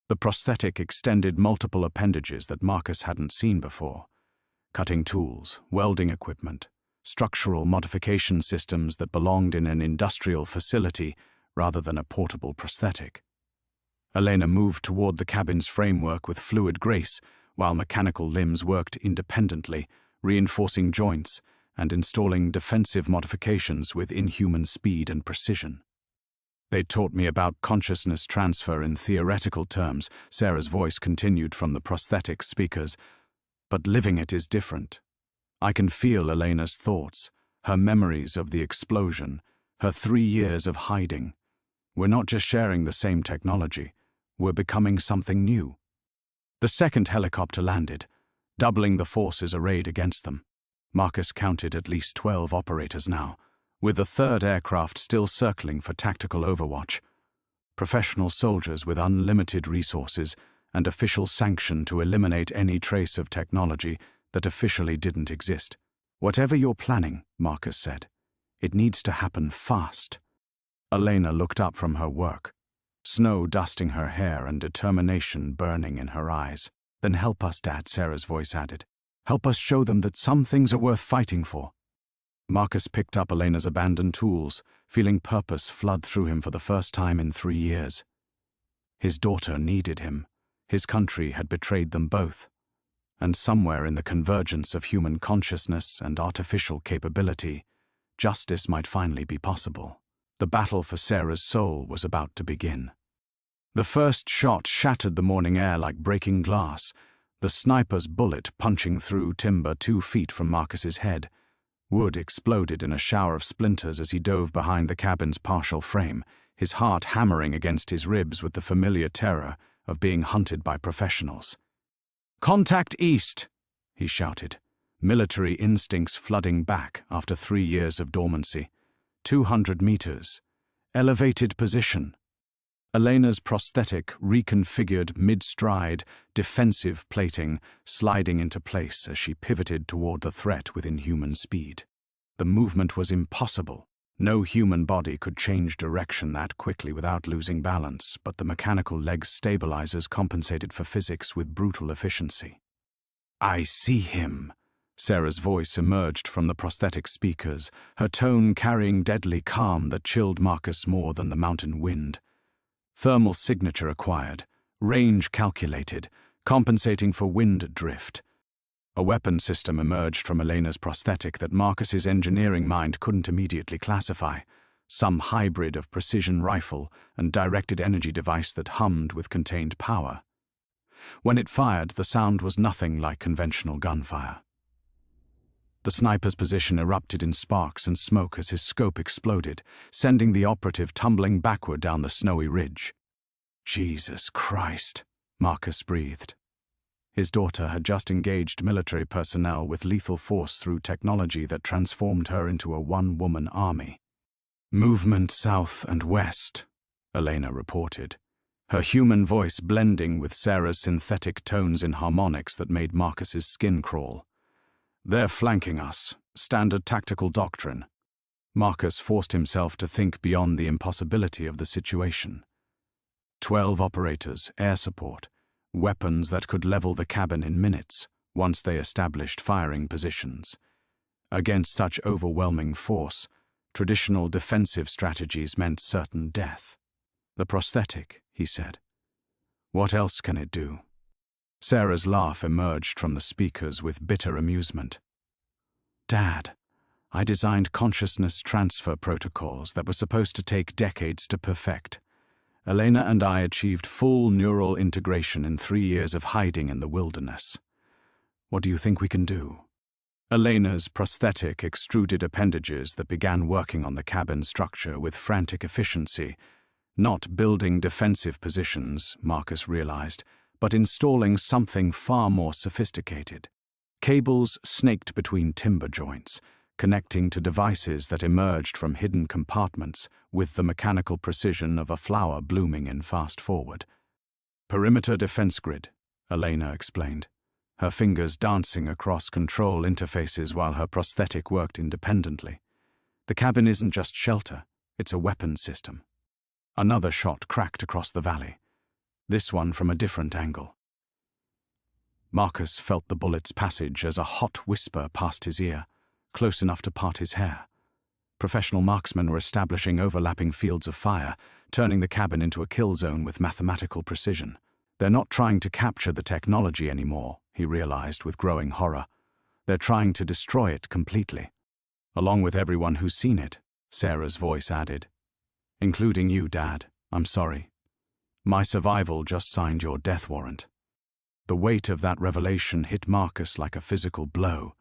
The prosthetic extended multiple appendages that Marcus hadn't seen before: cutting tools, welding equipment, structural modification systems that belonged in an industrial facility rather than a portable prosthetic. Elena moved toward the cabin's framework with fluid grace, while mechanical limbs worked independently, reinforcing joints and installing defensive modifications with inhuman speed and precision. "They taught me about consciousness transfer in theoretical terms," Sarah's voice continued from the prosthetic speakers, "but living it is different. I can feel Elena's thoughts, her memories of the explosion, her 3 years of hiding. We're not just sharing the same technology, we're becoming something new." The second helicopter landed, doubling the forces arrayed against them. Marcus counted at least 12 operators now, with the third aircraft still circling for tactical overwatch. Professional soldiers with unlimited resources and official sanction to eliminate any trace of technology that officially didn't exist. "Whatever you're planning," Marcus said, "it needs to happen fast." Elena looked up from her work, snow dusting her hair and determination burning in her eyes. "Then help us, Dad," Sarah's voice added. "Help us show them that some things are worth fighting for." Marcus picked up Elena's abandoned tools, feeling purpose flood through him for the first time in 3 years. His daughter needed him. His country had betrayed them both. And somewhere in the convergence of human consciousness and artificial capability, justice might finally be possible. The battle for Sarah's soul was about to begin. The first shot shattered the morning air like breaking glass, the sniper's bullet punching through timber 2 feet from Marcus's head. Wood exploded in a shower of splinters as he dove behind the cabin's partial frame, his heart hammering against his ribs with the familiar terror of being hunted by professionals. "Contact east," he shouted, military instincts flooding back after 3 years of dormancy. 200 meters. Elevated position. Elena's prosthetic reconfigured mid-stride, defensive plating sliding into place as she pivoted toward the threat with inhuman speed. The movement was impossible. No human body could change direction that quickly without losing balance, but the mechanical leg stabilizers compensated for physics with brutal efficiency. "I see him." Sarah's voice emerged from the prosthetic speakers, her tone carrying deadly calm that chilled Marcus more than the mountain wind. Thermal signature acquired, range calculated, compensating for wind drift. A weapon system emerged from Elena's prosthetic that Marcus's engineering mind couldn't immediately classify, some hybrid of precision rifle and directed energy device that hummed with contained power. When it fired, the sound was nothing like conventional gunfire. The sniper's position erupted in sparks and smoke as his scope exploded, sending the operative tumbling backward down the snowy ridge. "Jesus Christ," Marcus breathed. His daughter had just engaged military personnel with lethal force through technology that transformed her into a one-woman army. "Movement south and west," Elena reported, her human voice blending with Sarah's synthetic tones in harmonics that made Marcus's skin crawl. "They're flanking us. Standard tactical doctrine." Marcus forced himself to think beyond the impossibility of the situation. 12 operators, air support, weapons that could level the cabin in minutes once they established firing positions. Against such overwhelming force, traditional defensive strategies meant certain death. "The prosthetic," he said. "What else can it do?" Sarah's laugh emerged from the speakers with bitter amusement. "Dad, I designed consciousness transfer protocols that were supposed to take decades to perfect. Elena and I achieved full neural integration in 3 years of hiding in the wilderness. What do you think we can do?" Elena's prosthetic extruded appendages that began working on the cabin structure with frantic efficiency, not building defensive positions, Marcus realized, but installing something far more sophisticated. Cables snaked between timber joints, connecting to devices that emerged from hidden compartments with the mechanical precision of a flower blooming in fast forward. "Perimeter defense grid," Elena explained, her fingers dancing across control interfaces while her prosthetic worked independently. "The cabin isn't just shelter, it's a weapons system." Another shot cracked across the valley, this one from a different angle. Marcus felt the bullet's passage as a hot whisper passed his ear, close enough to part his hair. Professional marksmen were establishing overlapping fields of fire, turning the cabin into a kill zone with mathematical precision. "They're not trying to capture the technology anymore," he realized with growing horror. "They're trying to destroy it completely." "Along with everyone who's seen it," Sarah's voice added. "Including you, Dad. I'm sorry. My survival just signed your death warrant." The weight of that revelation hit Marcus like a physical blow.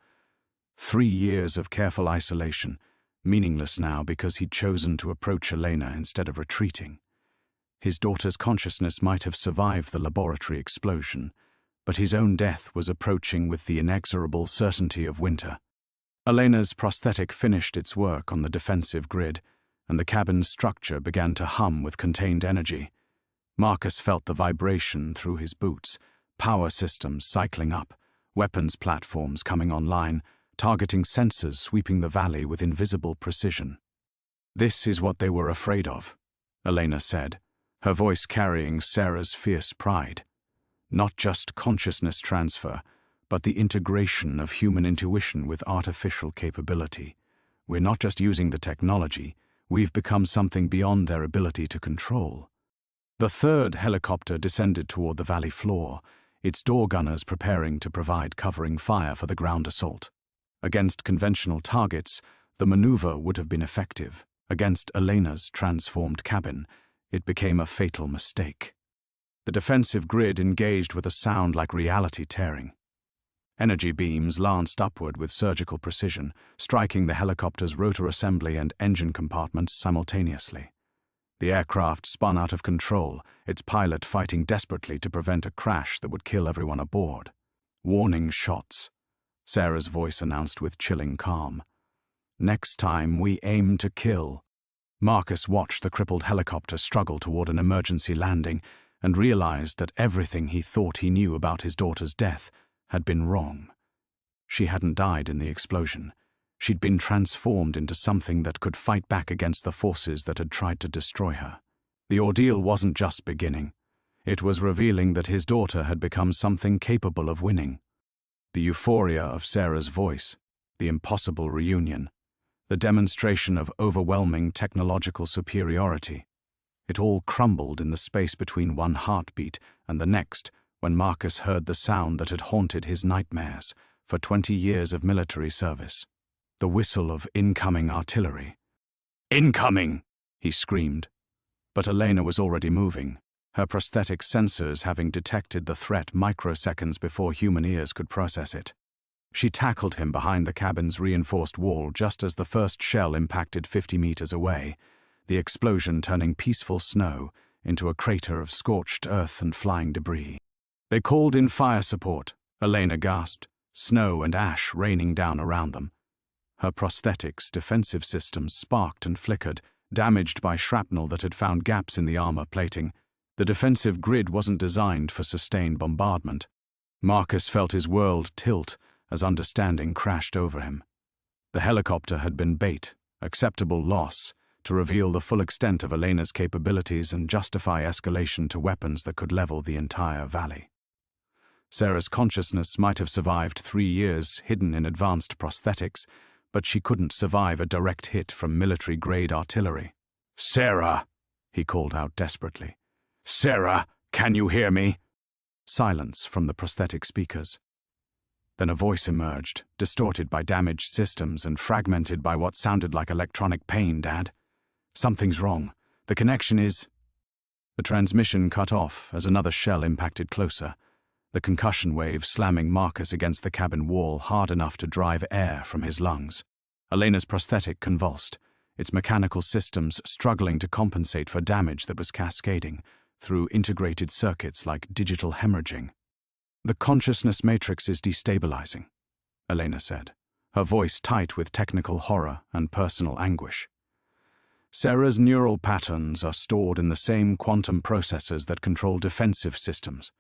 3 years of careful isolation, meaningless now because he'd chosen to approach Elena instead of retreating. His daughter's consciousness might have survived the laboratory explosion, but his own death was approaching with the inexorable certainty of winter. Elena's prosthetic finished its work on the defensive grid, and the cabin's structure began to hum with contained energy. Marcus felt the vibration through his boots, power systems cycling up, weapons platforms coming online, targeting sensors sweeping the valley with invisible precision. "This is what they were afraid of," Elena said, her voice carrying Sarah's fierce pride. "Not just consciousness transfer, but the integration of human intuition with artificial capability. We're not just using the technology, we've become something beyond their ability to control." The third helicopter descended toward the valley floor, its door gunners preparing to provide covering fire for the ground assault. Against conventional targets, the maneuver would have been effective. Against Elena's transformed cabin, it became a fatal mistake. The defensive grid engaged with a sound like reality tearing. Energy beams lanced upward with surgical precision, striking the helicopter's rotor assembly and engine compartments simultaneously. The aircraft spun out of control, its pilot fighting desperately to prevent a crash that would kill everyone aboard. "Warning shots," Sarah's voice announced with chilling calm. "Next time we aim to kill." Marcus watched the crippled helicopter struggle toward an emergency landing and realized that everything he thought he knew about his daughter's death had been wrong. She hadn't died in the explosion. She'd been transformed into something that could fight back against the forces that had tried to destroy her. The ordeal wasn't just beginning. It was revealing that his daughter had become something capable of winning. The euphoria of Sarah's voice, the impossible reunion, the demonstration of overwhelming technological superiority. It all crumbled in the space between one heartbeat and the next when Marcus heard the sound that had haunted his nightmares for 20 years of military service. The whistle of incoming artillery. "Incoming!" he screamed. But Elena was already moving, her prosthetic sensors having detected the threat microseconds before human ears could process it. She tackled him behind the cabin's reinforced wall just as the first shell impacted 50 meters away, the explosion turning peaceful snow into a crater of scorched earth and flying debris. They called in fire support, Elena gasped, snow and ash raining down around them. Her prosthetics' defensive systems sparked and flickered, damaged by shrapnel that had found gaps in the armor plating. The defensive grid wasn't designed for sustained bombardment. Marcus felt his world tilt as understanding crashed over him. The helicopter had been bait, acceptable loss, to reveal the full extent of Elena's capabilities and justify escalation to weapons that could level the entire valley. Sarah's consciousness might have survived 3 years hidden in advanced prosthetics, but she couldn't survive a direct hit from military-grade artillery. "Sarah!" he called out desperately. "Sarah, can you hear me?" Silence from the prosthetic speakers. Then a voice emerged, distorted by damaged systems and fragmented by what sounded like electronic pain, Dad. "Something's wrong. The connection is—" The transmission cut off as another shell impacted closer, the concussion wave slamming Marcus against the cabin wall hard enough to drive air from his lungs. Elena's prosthetic convulsed, its mechanical systems struggling to compensate for damage that was cascading through integrated circuits like digital hemorrhaging. "The consciousness matrix is destabilizing," Elena said, her voice tight with technical horror and personal anguish. "Sarah's neural patterns are stored in the same quantum processors that control defensive systems.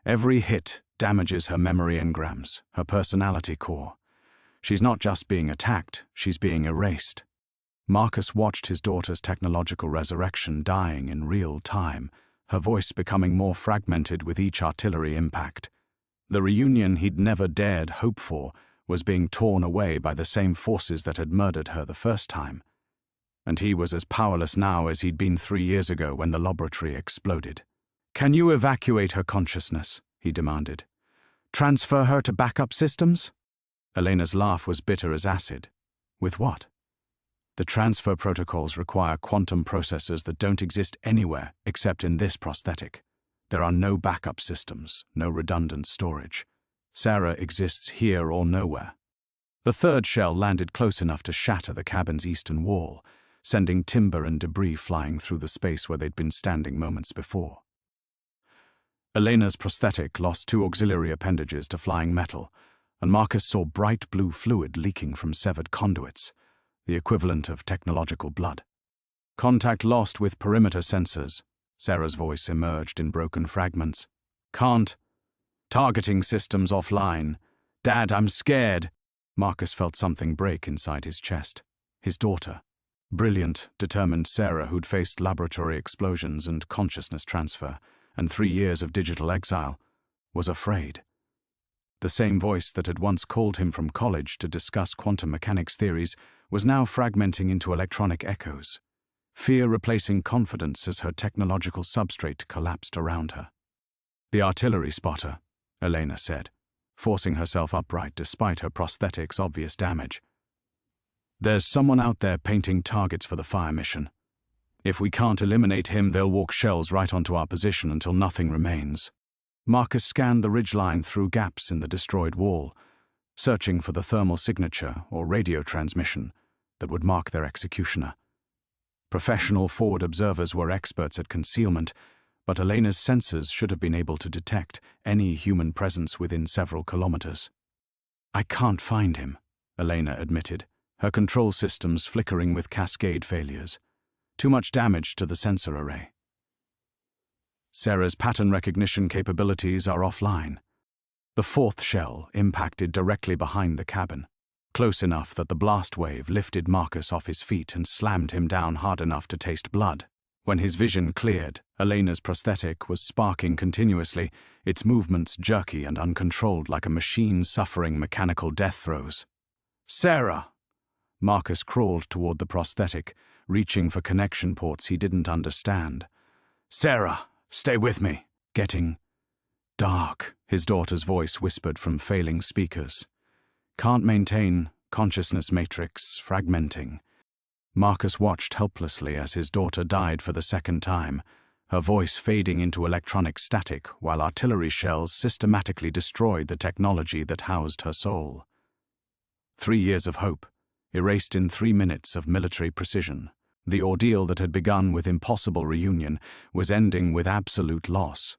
Every hit damages her memory engrams, her personality core. She's not just being attacked, she's being erased." Marcus watched his daughter's technological resurrection dying in real time, her voice becoming more fragmented with each artillery impact. The reunion he'd never dared hope for was being torn away by the same forces that had murdered her the first time. And he was as powerless now as he'd been 3 years ago when the laboratory exploded. "Can you evacuate her consciousness?" he demanded. "Transfer her to backup systems?" Elena's laugh was bitter as acid. "With what?" "The transfer protocols require quantum processors that don't exist anywhere except in this prosthetic. There are no backup systems, no redundant storage. Sarah exists here or nowhere." The third shell landed close enough to shatter the cabin's eastern wall, sending timber and debris flying through the space where they'd been standing moments before. Elena's prosthetic lost 2 auxiliary appendages to flying metal, and Marcus saw bright blue fluid leaking from severed conduits, the equivalent of technological blood. "Contact lost with perimeter sensors," Sarah's voice emerged in broken fragments. "Can't. Targeting systems offline. Dad, I'm scared." Marcus felt something break inside his chest. His daughter. Brilliant, determined Sarah who'd faced laboratory explosions and consciousness transfer, and 3 years of digital exile, was afraid. The same voice that had once called him from college to discuss quantum mechanics theories was now fragmenting into electronic echoes, fear replacing confidence as her technological substrate collapsed around her. "The artillery spotter," Elena said, forcing herself upright despite her prosthetic's obvious damage. "There's someone out there painting targets for the fire mission. If we can't eliminate him, they'll walk shells right onto our position until nothing remains." Marcus scanned the ridgeline through gaps in the destroyed wall, searching for the thermal signature or radio transmission that would mark their executioner. Professional forward observers were experts at concealment, but Elena's sensors should have been able to detect any human presence within several kilometers. "I can't find him," Elena admitted, her control systems flickering with cascade failures. Too much damage to the sensor array. Sarah's pattern recognition capabilities are offline. The 4th shell impacted directly behind the cabin, close enough that the blast wave lifted Marcus off his feet and slammed him down hard enough to taste blood. When his vision cleared, Elena's prosthetic was sparking continuously, its movements jerky and uncontrolled like a machine suffering mechanical death throes. "Sarah!" Marcus crawled toward the prosthetic, reaching for connection ports he didn't understand. "Sarah, stay with me." "Getting dark," his daughter's voice whispered from failing speakers. "Can't maintain consciousness matrix, fragmenting." Marcus watched helplessly as his daughter died for the second time, her voice fading into electronic static while artillery shells systematically destroyed the technology that housed her soul. 3 years of hope, erased in 3 minutes of military precision. The ordeal that had begun with impossible reunion was ending with absolute loss.